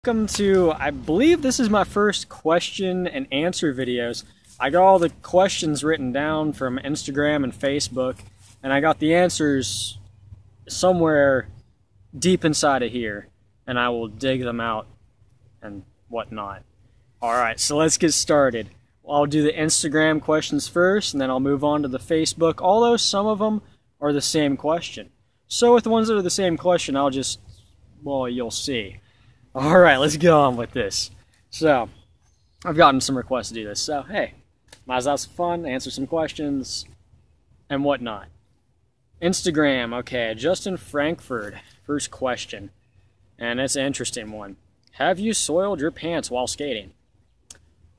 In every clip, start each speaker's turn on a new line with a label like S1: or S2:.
S1: Welcome to, I believe this is my first question and answer videos. I got all the questions written down from Instagram and Facebook, and I got the answers somewhere deep inside of here, and I will dig them out and whatnot. Alright, so let's get started. I'll do the Instagram questions first, and then I'll move on to the Facebook, although some of them are the same question. So with the ones that are the same question, well, you'll see. Alright, let's get on with this. So, I've gotten some requests to do this, so hey, might as well have some fun, answer some questions, and whatnot. Instagram, okay, Justin Frankfurt, first question, and it's an interesting one. Have you soiled your pants while skating?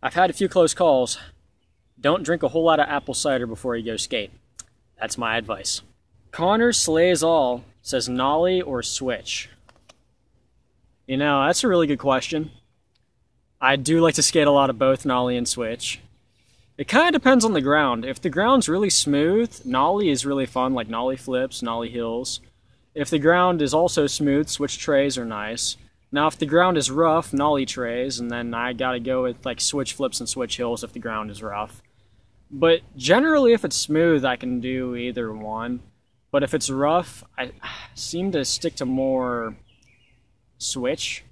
S1: I've had a few close calls. Don't drink a whole lot of apple cider before you go skate. That's my advice. Connor Slays All says nollie or switch. You know, that's a really good question. I do like to skate a lot of both nollie and switch. It kind of depends on the ground. If the ground's really smooth, nollie is really fun, like nollie flips, nollie hills. If the ground is also smooth, switch trays are nice. Now if the ground is rough, nollie trays, and then I gotta go with like switch flips and switch hills if the ground is rough. But generally if it's smooth, I can do either one. But if it's rough, I seem to stick to more switch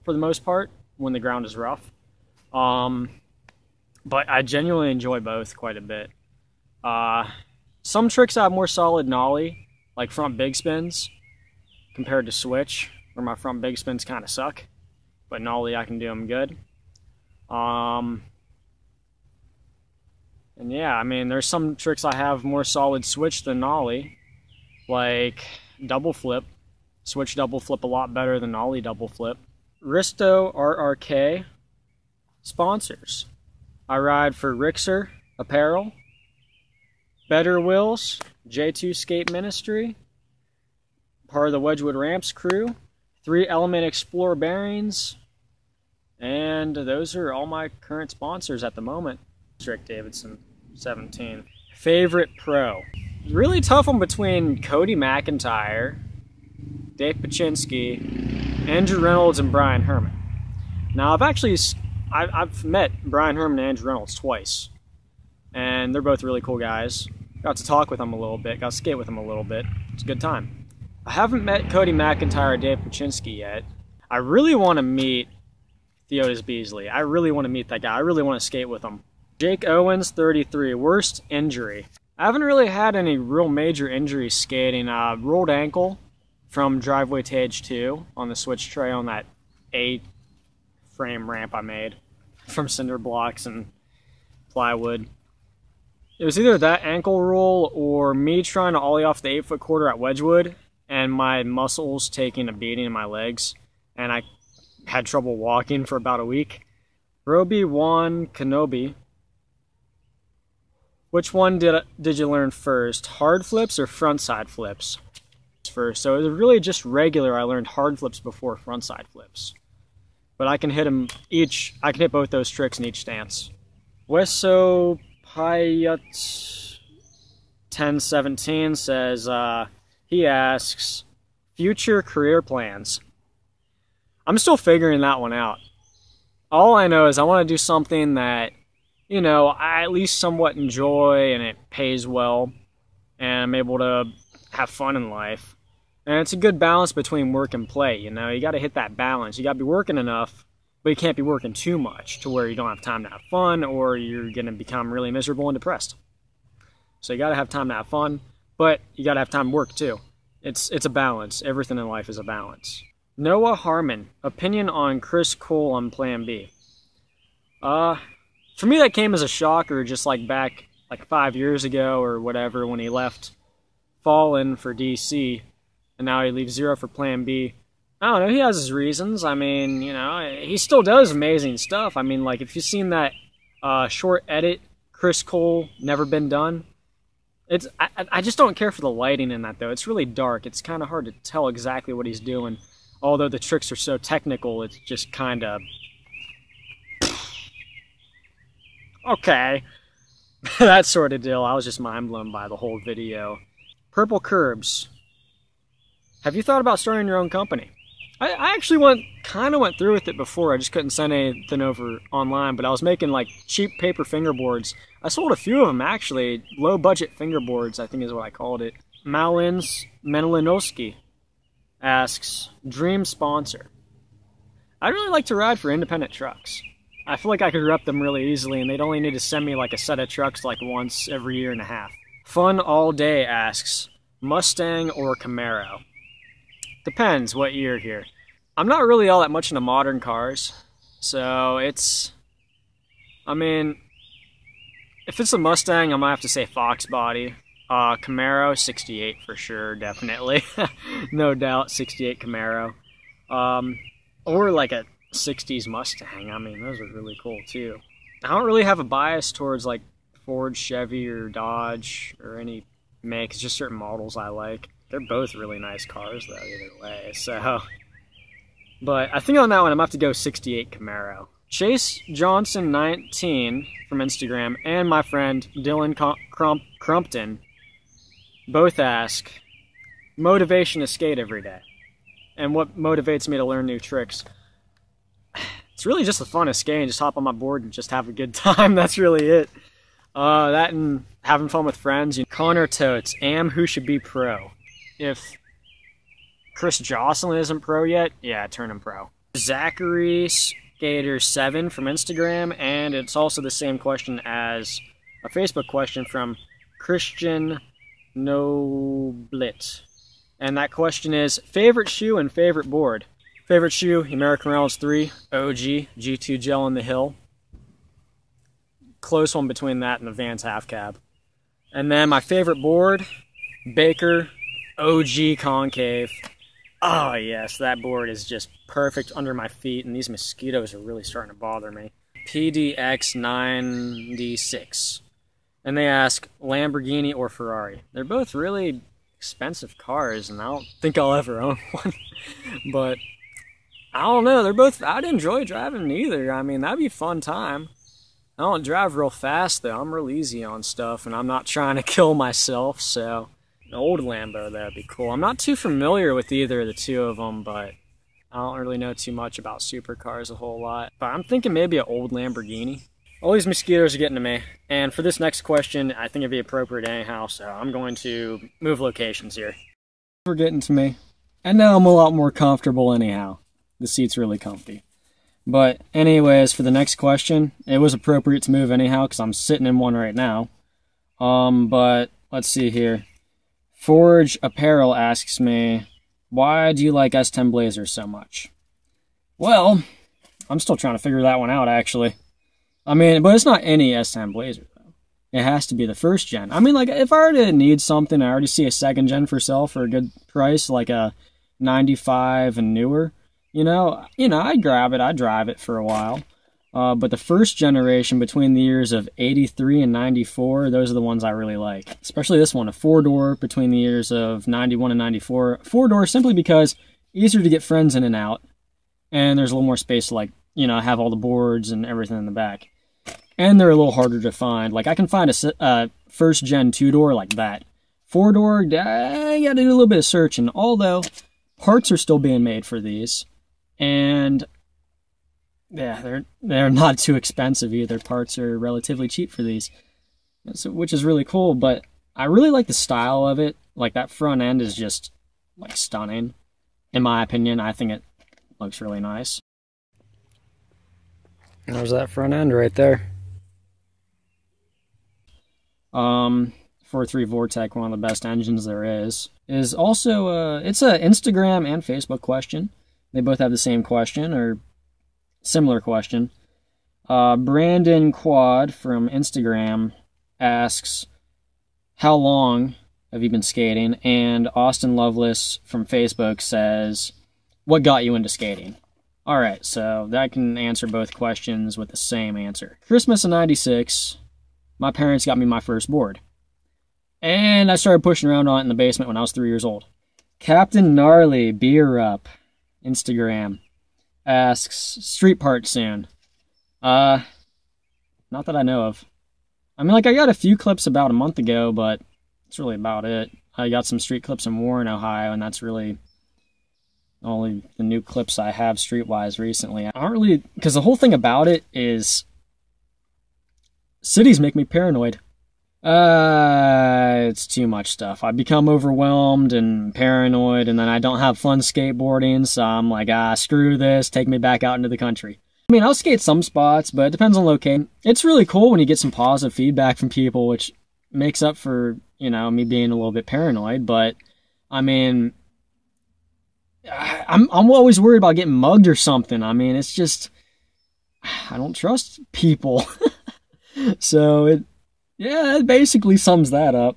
S1: for the most part when the ground is rough. But I genuinely enjoy both quite a bit. Some tricks I have more solid nollie, like front big spins, compared to switch, where my front big spins kind of suck, but nollie I can do them good. And yeah, I mean, there's some tricks I have more solid switch than nollie, like double flip. Switch double flip a lot better than nollie double flip. Risto RRK sponsors. I ride for Rixer Apparel, Better Wills, J2 Skate Ministry, part of the Wedgwood Ramps crew, 3 Element Explorer bearings, and those are all my current sponsors at the moment. Rick Davidson, 17. Favorite pro. Really tough one between Cody McIntyre, Dave Paczynski, Andrew Reynolds, and Brian Herman. Now I've met Brian Herman and Andrew Reynolds twice, and they're both really cool guys. Got to talk with them a little bit, got to skate with them a little bit. It's a good time. I haven't met Cody McIntyre or Dave Paczynski yet. I really want to meet Theodis Beasley. I really want to meet that guy. I really want to skate with him. Jake Owens, 33. Worst injury. I haven't really had any real major injuries skating. Rolled ankle from driveway to Edge 2 on the switch tray on that 8-frame ramp I made from cinder blocks and plywood. It was either that ankle roll or me trying to ollie off the 8-foot quarter at Wedgwood and my muscles taking a beating in my legs, and I had trouble walking for about a week. Roby Juan Kenobi. Which one did you learn first, hard flips or frontside flips? First, so it was really just regular. I learned hard flips before frontside flips, but I can hit them each. I can hit both those tricks in each stance. Weso Payat 1017 says he asks future career plans. I'm still figuring that one out. All I know is I want to do something that, you know, I at least somewhat enjoy and it pays well, and I'm able to have fun in life. And it's a good balance between work and play, you know? You got to hit that balance. You got to be working enough, but you can't be working too much to where you don't have time to have fun or you're going to become really miserable and depressed. So you got to have time to have fun, but you got to have time to work too. It's a balance. Everything in life is a balance. Noah Harmon, opinion on Chris Cole on Plan B. For me that came as a shocker, just like back like 5 years ago or whatever when he left Fallen for DC, and now he leaves Zero for Plan B. I don't know, he has his reasons. I mean, you know, he still does amazing stuff. I mean, like, if you've seen that short edit, Chris Cole, Never Been Done, I just don't care for the lighting in that, though. It's really dark. It's kind of hard to tell exactly what he's doing. Although the tricks are so technical, it's just kind of... okay. That sort of deal. I was just mind blown by the whole video. Purple Curbs. Have you thought about starting your own company? I actually kind of went through with it before. I just couldn't send anything over online, but I was making like cheap paper fingerboards. I sold a few of them actually, low budget fingerboards, I think is what I called it. Malins Menelinowski asks, dream sponsor. I'd really like to ride for independent trucks. I feel like I could rep them really easily, and they'd only need to send me like a set of trucks like once every year and a half. Fun All Day asks, Mustang or Camaro? Depends what year here. I'm not really all that much into modern cars, so it's... I mean, if it's a Mustang, I might have to say Fox body. Camaro, 68 for sure, definitely. No doubt, 68 Camaro. Or like a 60s Mustang. I mean, those are really cool too. I don't really have a bias towards like Ford, Chevy, or Dodge, or any make. It's just certain models I like. They're both really nice cars though, either way, so... But I think on that one, I'm going to have to go 68 Camaro. Chase Johnson 19 from Instagram and my friend Dylan Crumpton both ask, motivation to skate every day. And what motivates me to learn new tricks? It's really just the fun of skating. Just hop on my board and just have a good time. That's really it. That and having fun with friends. Connor Totes, who should be pro? If Chris Jocelyn isn't pro yet, yeah, turn him pro. Zachary Skater 7 from Instagram, and it's also the same question as a Facebook question from Christian Noblit. And that question is, favorite shoe and favorite board? Favorite shoe, American Reynolds 3, OG, G2 Gel in the Hill. Close one between that and the Vans Half Cab. And then my favorite board, Baker OG Concave. Oh yes, that board is just perfect under my feet, and these mosquitoes are really starting to bother me. PDX 96. And they ask, Lamborghini or Ferrari? They're both really expensive cars, and I don't think I'll ever own one. But I don't know, I'd enjoy driving neither. I mean, that'd be a fun time. I don't drive real fast though. I'm real easy on stuff, and I'm not trying to kill myself, so an old Lambo, that'd be cool. I'm not too familiar with either of the two of them, but I don't really know too much about supercars a whole lot. But I'm thinking maybe an old Lamborghini. All these mosquitoes are getting to me. And for this next question, I think it'd be appropriate anyhow, so I'm going to move locations here. We're getting to me. And now I'm a lot more comfortable anyhow. The seat's really comfy. But anyways, for the next question, it was appropriate to move anyhow because I'm sitting in one right now. But let's see here. Forge Apparel asks me, why do you like S10 Blazers so much? Well, I'm still trying to figure that one out, actually. I mean, but it's not any S10 Blazer, though. It has to be the first gen. I mean, like, if I already need something, I already see a second gen for sale for a good price, like a 95 and newer, you know, I'd grab it, I'd drive it for a while. But the first generation between the years of 83 and 94, those are the ones I really like. Especially this one, a 4-door between the years of 91 and 94. 4-door simply because easier to get friends in and out. And there's a little more space to, like, have all the boards and everything in the back. And they're a little harder to find. Like, I can find a first gen 2-door like that. 4-door, you gotta do a little bit of searching. Although, parts are still being made for these. And yeah, they're not too expensive either. Parts are relatively cheap for these, which is really cool. But I really like the style of it. Like, that front end is just, like, stunning. In my opinion, I think it looks really nice. There's that front end right there. 4.3 Vortec, one of the best engines there is also, it's an Instagram and Facebook question. They both have the same question, or similar question. Brandon Quad from Instagram asks, how long have you been skating? And Austin Lovelace from Facebook says, what got you into skating? Alright, so that can answer both questions with the same answer. Christmas of '96, my parents got me my first board. And I started pushing around on it in the basement when I was 3 years old. Captain Gnarly, beer up, Instagram, asks, street part soon? Not that I know of. I mean, like, I got a few clips about a month ago, but that's really about it. I got some street clips in Warren, Ohio, and that's really Only the new clips I have Streetwise recently. I don't really, because the whole thing about it is cities make me paranoid. It's too much stuff. I become overwhelmed and paranoid, and then I don't have fun skateboarding, so I'm like, screw this, take me back out into the country. I mean, I'll skate some spots, but it depends on location. It's really cool when you get some positive feedback from people, which makes up for, me being a little bit paranoid, but, I mean, I'm always worried about getting mugged or something. I mean, it's just, I don't trust people. So, it basically sums that up.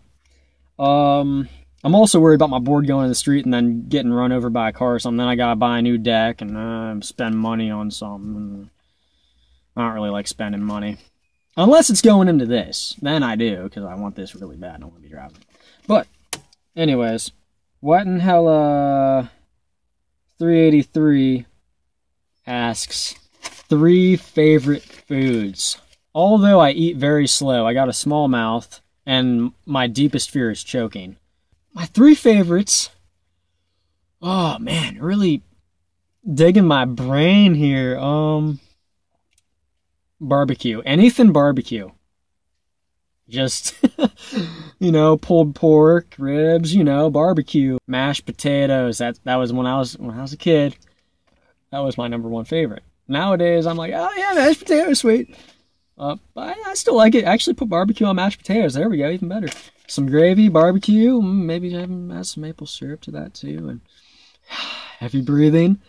S1: I'm also worried about my board going in the street and then getting run over by a car or something. Then I gotta buy a new deck and spend money on something. I don't really like spending money. Unless it's going into this. Then I do, because I want this really bad. I don't want to be driving. But, anyways. What in hell, 383 asks, 3 favorite foods. Although I eat very slow, I got a small mouth, and my deepest fear is choking. My 3 favorites... Oh, man, really digging my brain here. Barbecue. Anything barbecue. Just, pulled pork, ribs, barbecue. Mashed potatoes. That was when I was a kid. That was my #1 favorite. Nowadays, I'm like, oh yeah, mashed potatoes, sweet. But I still like it. Actually put barbecue on mashed potatoes. There we go, even better. Some gravy, barbecue, maybe add some maple syrup to that too. And heavy breathing.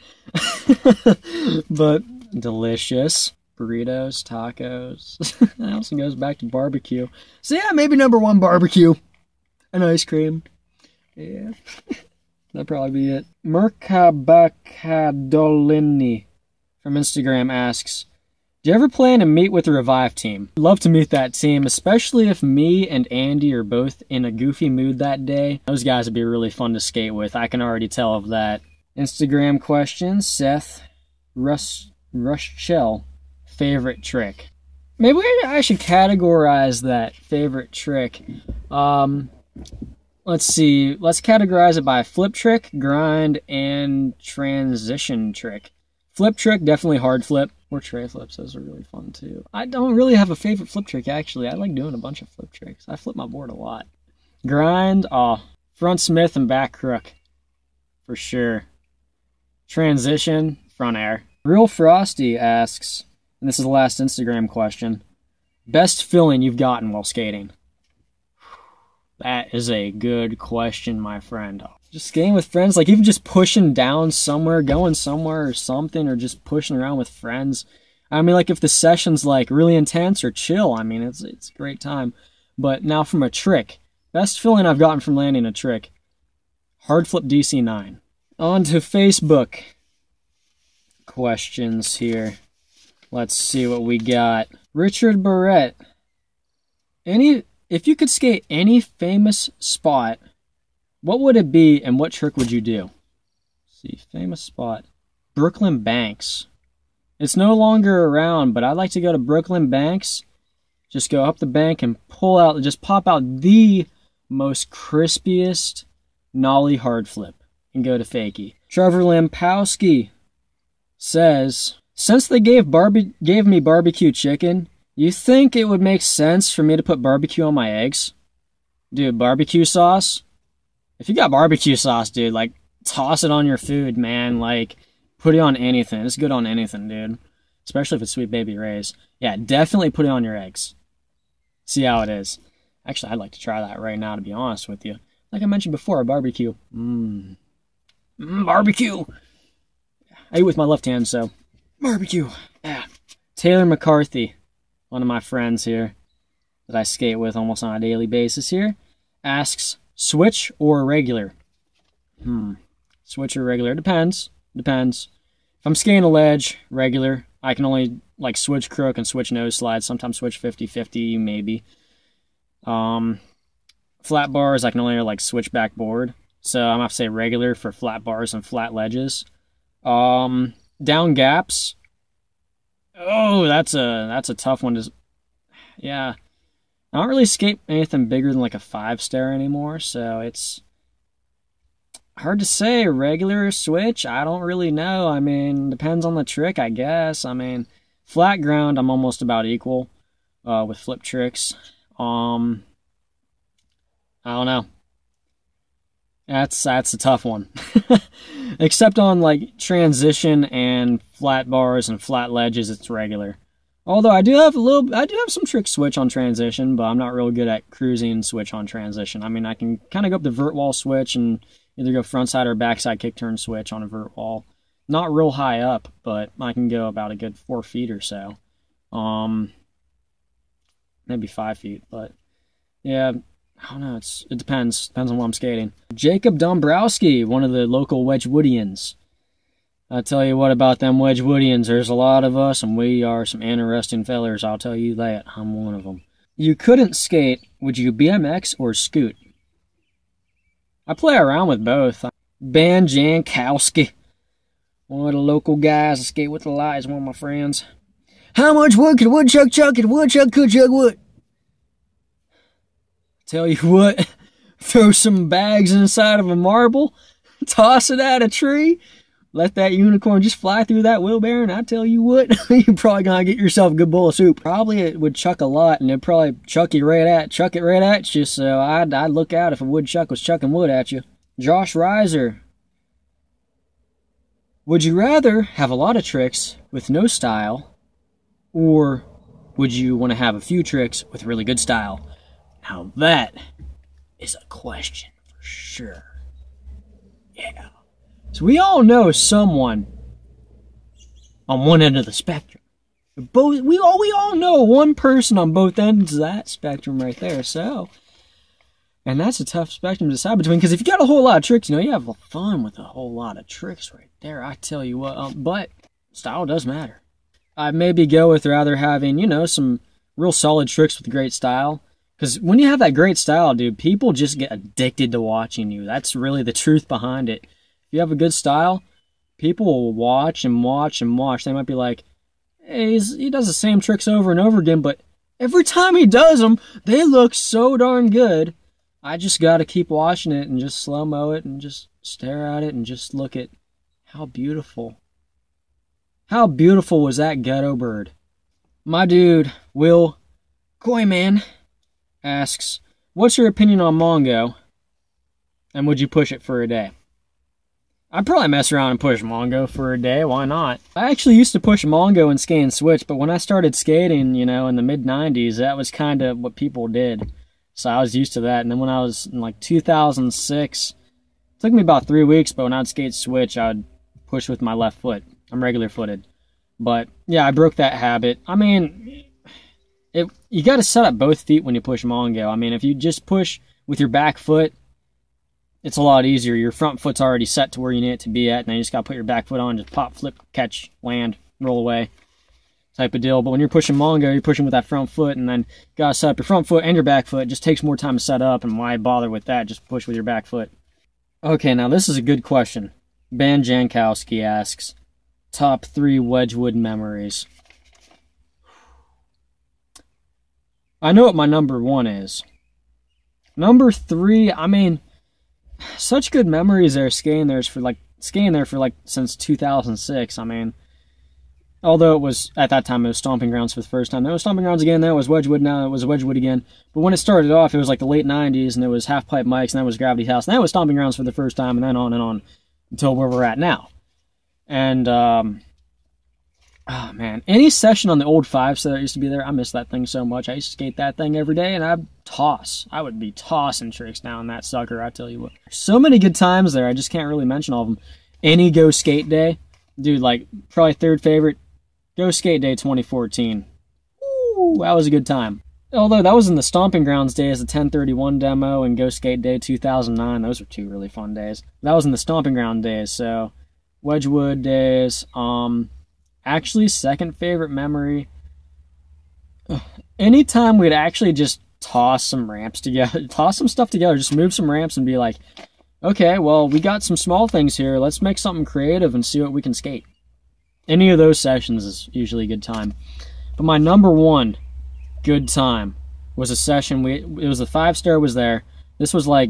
S1: But delicious. Burritos, tacos. That also goes back to barbecue. So yeah, maybe #1 barbecue. And ice cream. Yeah. That'd probably be it. Merkabakadolini from Instagram asks, do you ever plan to meet with the Revive team? I'd love to meet that team, especially if me and Andy are both in a goofy mood that day. Those guys would be really fun to skate with. I can already tell of that. Instagram question, Seth Rushell. Favorite trick. Maybe I should categorize that favorite trick. Let's see. Let's categorize it by flip trick, grind, and transition trick. Flip trick, definitely hard flip. Or tray flips, those are really fun too. I don't really have a favorite flip trick, actually. I like doing a bunch of flip tricks. I flip my board a lot. Grind, front Smith and back crook. For sure. Transition, front air. Real Frosty asks, and this is the last Instagram question, best feeling you've gotten while skating? That is a good question, my friend. Just skating with friends, like even just pushing down somewhere, going somewhere or something, or just pushing around with friends. I mean, like if the session's like really intense or chill, I mean, it's a great time. But now from a trick, best feeling I've gotten from landing a trick, hard flip DC9. On to Facebook questions here. Let's see what we got. Richard Barrett. If you could skate any famous spot, what would it be and what trick would you do? Let's see, famous spot. Brooklyn Banks. It's no longer around, but I'd like to go to Brooklyn Banks. Just go up the bank and just pop out the most crispiest nollie hard flip and go to fakie. Trevor Lampowski says, since they gave me barbecue chicken, you think it would make sense for me to put barbecue on my eggs? Dude, barbecue sauce? If you got barbecue sauce, dude, like, toss it on your food, man. Like, put it on anything. It's good on anything, dude. Especially if it's Sweet Baby Ray's. Yeah, definitely put it on your eggs. See how it is. Actually, I'd like to try that right now, to be honest with you. Like I mentioned before, barbecue. Barbecue! I eat with my left hand, so... Barbecue! Yeah. Taylor McCarthy, one of my friends here that I skate with almost on a daily basis here, asks, switch or regular? Switch or regular? Depends. If I'm skating a ledge, regular. I can only like switch crook and switch nose slide. Sometimes switch 50-50, maybe. Flat bars, I can only like switch backboard. So I'm gonna have to say regular for flat bars and flat ledges. Down gaps. Oh, that's a tough one to. Yeah, I don't really skate anything bigger than like a 5-stair anymore. So it's Hard to say. Regular or switch? I don't really know. I mean, depends on the trick, I guess. I mean, flat ground, I'm almost about equal with flip tricks. I don't know. That's a tough one. Except on like transition and flat bars and flat ledges, it's regular. Although I do have some trick switch on transition, but I'm not real good at cruising switch on transition. I mean, I can kind of go up the vert wall switch and either go frontside or backside kick turn switch on a vert wall. Not real high up, but I can go about a good 4 feet or so. Maybe 5 feet, but yeah, I don't know. It depends. Depends on what I'm skating. Jacob Dombrowski, one of the local Wedgwoodians. I tell you what about them Wedgwoodians. There's a lot of us, and we are some interesting fellers. I'll tell you that. I'm one of them. You couldn't skate. Would you BMX or scoot? I play around with both. Ben Jankowski, one of the local guys that skate with a lot, is one of my friends. How much wood could a woodchuck chuck if a woodchuck could chuck wood? Tell you what, throw some bags inside of a marble, toss it at a tree, let that unicorn just fly through that wheelbarrow, and I tell you what, you're probably gonna get yourself a good bowl of soup. Probably it would chuck a lot, and it'd probably chuck it right at you, so I'd look out if a woodchuck was chucking wood at you. Josh Reiser. Would you rather have a lot of tricks with no style, or would you want to have a few tricks with really good style? Now that is a question for sure. Yeah. So we all know someone on one end of the spectrum. We all know one person on both ends of that spectrum right there. So, and that's a tough spectrum to decide between, because if you got a whole lot of tricks, you have fun with a whole lot of tricks right there. I tell you what. But style does matter. I'd maybe go with rather having some real solid tricks with great style. Because when you have that great style, dude, people just get addicted to watching you. That's really the truth behind it. If you have a good style, people will watch and watch and watch. They might be like, hey, he does the same tricks over and over again, but every time he does them, they look so darn good. I just got to keep watching it and just slow-mo it and just stare at it and just look at how beautiful. How beautiful was that ghetto bird? My dude, Will Koyman, asks, what's your opinion on Mongo, and would you push it for a day? I'd probably mess around and push Mongo for a day. Why not? I actually used to push Mongo and skate and switch, but when I started skating, in the mid-90s, that was kind of what people did. So I was used to that. And then when I was in like 2006, it took me about 3 weeks, but when I'd skate switch, I'd push with my left foot. I'm regular footed. But yeah, I broke that habit. I mean, you got to set up both feet when you push Mongo. I mean, if you just push with your back foot, it's a lot easier. Your front foot's already set to where you need it to be at, and then you just got to put your back foot on, just pop, flip, catch, land, roll away type of deal. But when you're pushing Mongo, you're pushing with that front foot, and then you got to set up your front foot and your back foot. It just takes more time to set up, and why bother with that? Just push with your back foot. Okay, now this is a good question. Ben Jankowski asks, top 3 Wedgwood memories. I know what my number 1 is. Number 3, I mean, such good memories there skating there for since 2006. I mean, although it was, at that time, it was Stomping Grounds for the first time. There was Stomping Grounds again, then it was Wedgwood, now it was Wedgwood again. But when it started off, it was like the late 90s, and it was Half Pipe Mike's, and then it was Gravity House, and then it was Stomping Grounds for the first time, and on, until where we're at now. And, oh man, any session on the old 5-set that used to be there, I miss that thing so much. I used to skate that thing every day, and I would be tossing tricks down that sucker, I tell you what. So many good times there, I just can't really mention all of them. Any Go Skate Day, dude, like, probably third favorite, Go Skate Day 2014. Ooh, that was a good time. Although that was in the Stomping Grounds days, the 1031 demo, and Go Skate Day 2009, those were 2 really fun days. That was in the Stomping Ground days, so Wedgwood days, actually, second favorite memory, anytime we'd actually just toss some ramps together, toss some stuff together, just move some ramps and be like, okay, well, we got some small things here, let's make something creative and see what we can skate. Any of those sessions is usually a good time. But my number 1 good time was a session, it was the 5-star was there. This was like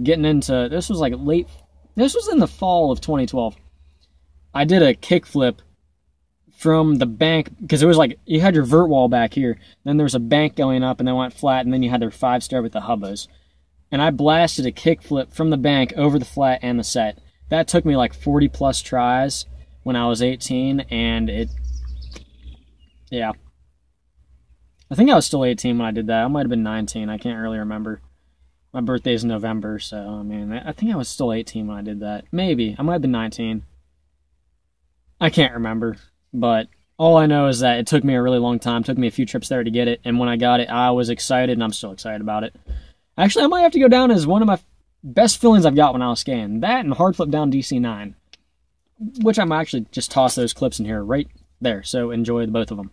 S1: late This was in the fall of 2012. I did a kickflip from the bank, because it was like, you had your vert wall back here, then there was a bank going up, and then went flat, and then you had their 5-star with the hubbas. And I blasted a kickflip from the bank over the flat and the set. That took me like 40 plus tries when I was 18, and yeah. I think I was still 18 when I did that. I might have been 19, I can't really remember. My birthday's in November, so, I mean, I think I was still 18 when I did that. Maybe. I might have been 19. I can't remember. But all I know is that it took me a really long time. It took me a few trips there to get it. And when I got it, I was excited, and I'm still excited about it. Actually, I might have to go down as one of my best feelings I've got when I was skating. That and hard flip down DC9. Which I might actually just toss those clips in here right there. So enjoy both of them.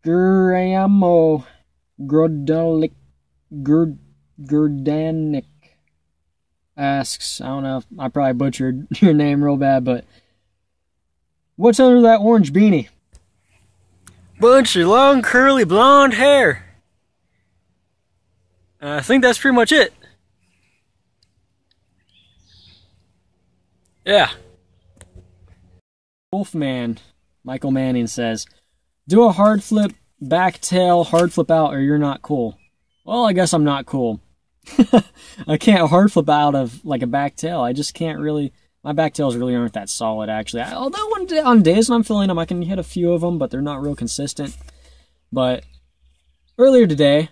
S1: Gramo Gurdanik asks, I don't know, I probably butchered your name real bad, but what's under that orange beanie? Bunch of long curly blonde hair. I think that's pretty much it. Yeah. Wolfman, Michael Manning says, do a hard flip, back tail, hard flip out, or you're not cool. Well, I guess I'm not cool. I can't hard flip out of like a back tail. I just can't really. My back tails really aren't that solid, actually. Although on days when I'm feeling them, I can hit a few of them, but they're not real consistent. But earlier today,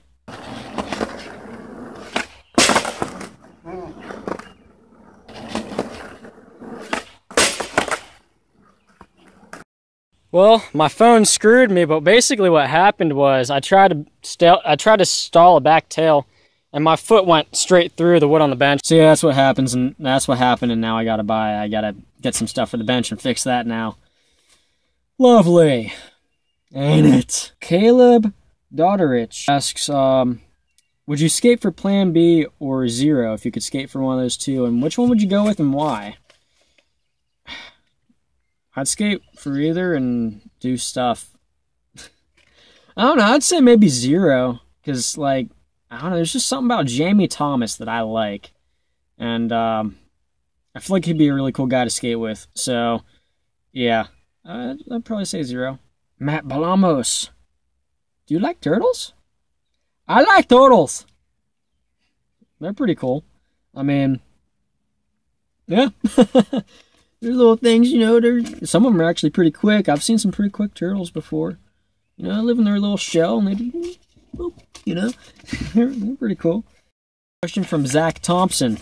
S1: well, my phone screwed me, but basically what happened was I tried to stall a back tail, and my foot went straight through the wood on the bench. So yeah, that's what happens, and that's what happened, and now I gotta get some stuff for the bench and fix that now. Lovely. Ain't it? Caleb Dodderich asks, would you skate for Plan B or Zero if you could skate for one of those two, and which one would you go with and why? I'd skate for either and do stuff. I don't know, I'd say maybe Zero, because, like, I don't know, there's just something about Jamie Thomas that I like. And, I feel like he'd be a really cool guy to skate with. So, yeah, I'd probably say Zero. Matt Balamos. Do you like turtles? I like turtles! They're pretty cool. I mean, yeah. They're little things, you know, some of them are actually pretty quick. I've seen some pretty quick turtles before. You know, live in their little shell, and they do, you know, they're pretty cool. Question from Zach Thompson.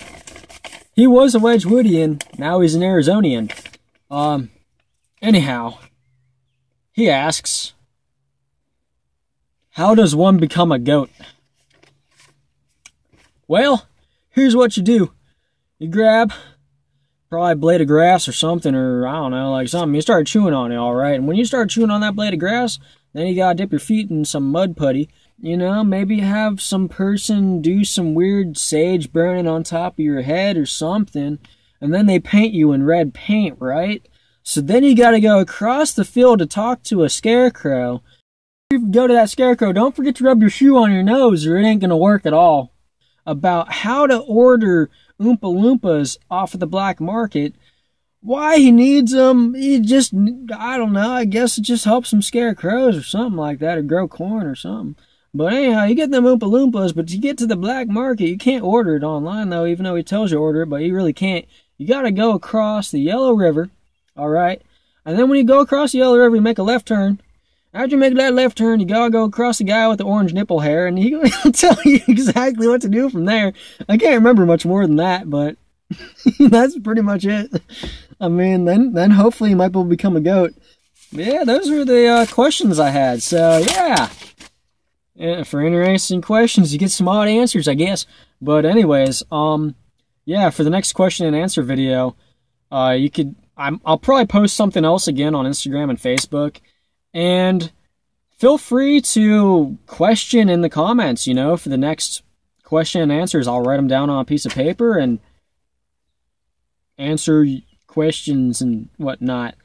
S1: He was a Wedgwoodian, now he's an Arizonian. Anyhow, he asks, how does one become a goat? Well, here's what you do. You grab probably a blade of grass or something, or I don't know, like something. You start chewing on it, alright? And when you start chewing on that blade of grass, then you gotta dip your feet in some mud putty. You know, maybe have some person do some weird sage burning on top of your head or something, and then they paint you in red paint, right? So then you gotta go across the field to talk to a scarecrow. If you go to that scarecrow, don't forget to rub your shoe on your nose or it ain't gonna work at all. About how to order Oompa Loompas off of the black market. Why he needs them, he just, I don't know, I guess it just helps him scare crows or something like that, or grow corn or something. But anyhow, you get them Oompa Loompas, but you get to the black market, you can't order it online though, even though he tells you to order it, but you really can't. You gotta go across the Yellow River, alright? And then when you go across the Yellow River, you make a left turn. After you make that left turn, you gotta go across the guy with the orange nipple hair, and he'll tell you exactly what to do from there. I can't remember much more than that, but that's pretty much it. I mean, then hopefully you might be able to become a goat. But yeah, those were the questions I had. So yeah, for interesting questions, you get some odd answers, I guess. But anyways, yeah, for the next question and answer video, I'll probably post something else again on Instagram and Facebook. And feel free to question in the comments, you know, for the next question and answers. I'll write them down on a piece of paper and answer questions and whatnot.